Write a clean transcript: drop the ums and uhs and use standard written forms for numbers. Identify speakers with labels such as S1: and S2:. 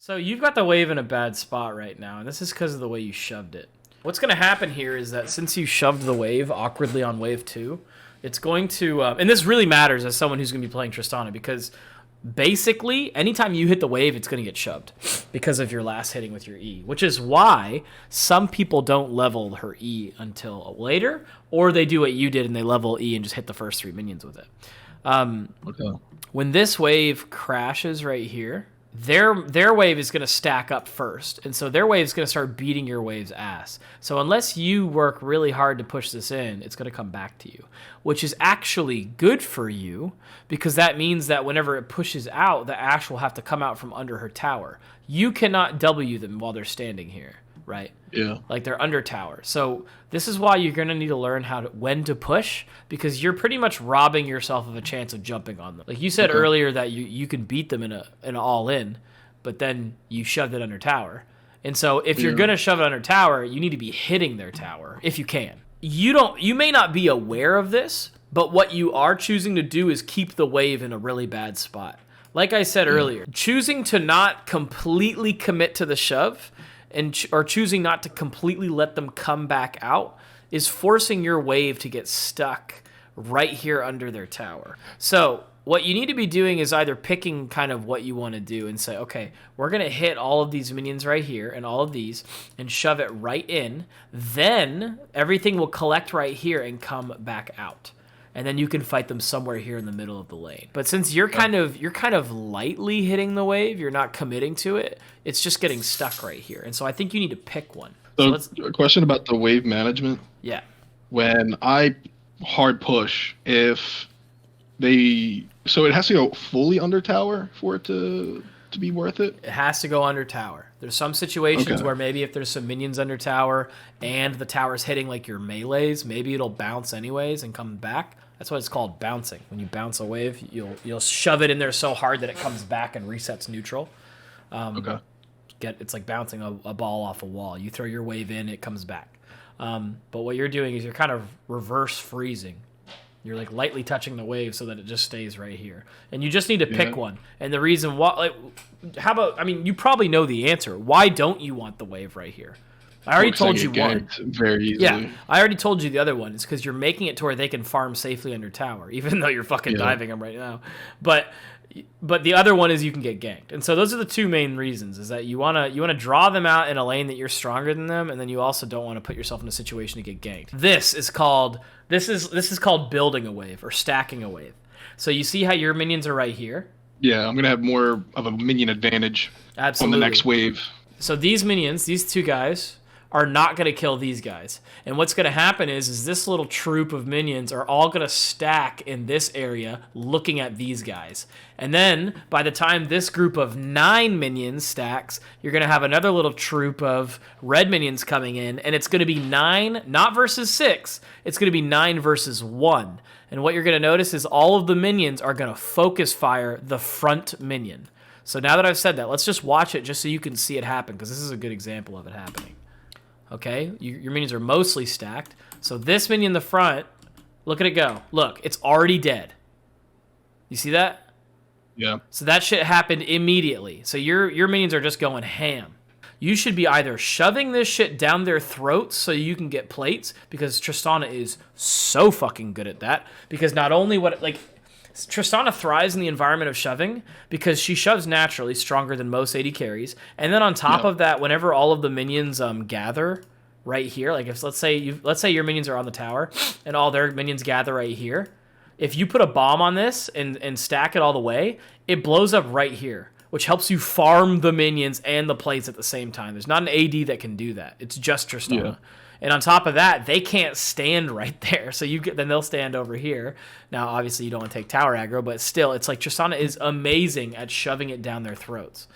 S1: So you've got the wave in a bad spot right now, and this is because of the way you shoved it. What's going to happen here is that since you shoved the wave awkwardly on wave 2, it's going to... and this really matters as someone who's going to be playing Tristana, because basically, anytime you hit the wave, it's going to get shoved because of your last hitting with your E, which is why some people don't level her E until later, or they do what you did and they level E and just hit the first 3 minions with it.
S2: Okay.
S1: When this wave crashes right here, their wave is going to stack up first, and so their wave is going to start beating your wave's ass. So unless you work really hard to push this in, it's going to come back to you, which is actually good for you, because that means that whenever it pushes out, the Ashe will have to come out from under her tower. You cannot W them while they're standing here, right?
S2: Yeah.
S1: Like they're under tower. So this is why you're going to need to learn when to push, because you're pretty much robbing yourself of a chance of jumping on them. Like you said earlier that you can beat them in an all-in, but then you shoved it under tower. And so if you're going to shove it under tower, you need to be hitting their tower if you can. You may not be aware of this, but what you are choosing to do is keep the wave in a really bad spot. Like I said earlier, choosing to not completely commit to the shove or choosing not to completely let them come back out is forcing your wave to get stuck right here under their tower. So what you need to be doing is either picking kind of what you want to do and say, okay, we're going to hit all of these minions right here and all of these and shove it right in. Then everything will collect right here and come back out. And then you can fight them somewhere here in the middle of the lane. But since you're kind of lightly hitting the wave, you're not committing to it, it's just getting stuck right here. And so I think you need to pick one.
S2: So a question about the wave management.
S1: Yeah.
S2: When I hard push, so it has to go fully under tower for it to be worth it?
S1: It has to go under tower. There's some situations where maybe if there's some minions under tower and the tower's hitting like your melees, maybe it'll bounce anyways and come back. That's what it's called, bouncing. When you bounce a wave, you'll shove it in there so hard that it comes back and resets neutral. It's like bouncing a ball off a wall. You throw your wave in, it comes back. But what you're doing is you're kind of reverse freezing. You're like lightly touching the wave so that it just stays right here. And you just need to pick one. And the reason why, you probably know the answer. Why don't you want the wave right here? I already told you one.
S2: Very easily.
S1: Yeah, I already told you the other one. It's because you're making it to where they can farm safely under tower, even though you're fucking diving them right now. But the other one is you can get ganked. And so those are the two main reasons, is that you wanna draw them out in a lane that you're stronger than them, and then you also don't want to put yourself in a situation to get ganked. This is called building a wave or stacking a wave. So you see how your minions are right here?
S2: Yeah, I'm gonna have more of a minion advantage on the next wave.
S1: So these minions, these two guys, are not going to kill these guys. And what's going to happen is this little troop of minions are all going to stack in this area looking at these guys. And then by the time this group of 9 minions stacks, you're going to have another little troop of red minions coming in, and it's going to be 9, not versus 6, it's going to be 9 versus 1. And what you're going to notice is all of the minions are going to focus fire the front minion. So now that I've said that, let's just watch it just so you can see it happen, because this is a good example of it happening. Okay, your minions are mostly stacked. So this minion in the front, look at it go. Look, it's already dead. You see that?
S2: Yeah.
S1: So that shit happened immediately. So your minions are just going ham. You should be either shoving this shit down their throats so you can get plates, because Tristana is so fucking good at that. Because not only Tristana thrives in the environment of shoving because she shoves naturally, stronger than most AD carries. And then on top of that, whenever all of the minions gather right here, like if let's say your minions are on the tower and all their minions gather right here, if you put a bomb on this and stack it all the way, it blows up right here, which helps you farm the minions and the plates at the same time. There's not an AD that can do that. It's just Tristana. Yeah. And on top of that, they can't stand right there. So then they'll stand over here. Now, obviously, you don't want to take tower aggro, but still, it's like Tristana is amazing at shoving it down their throats.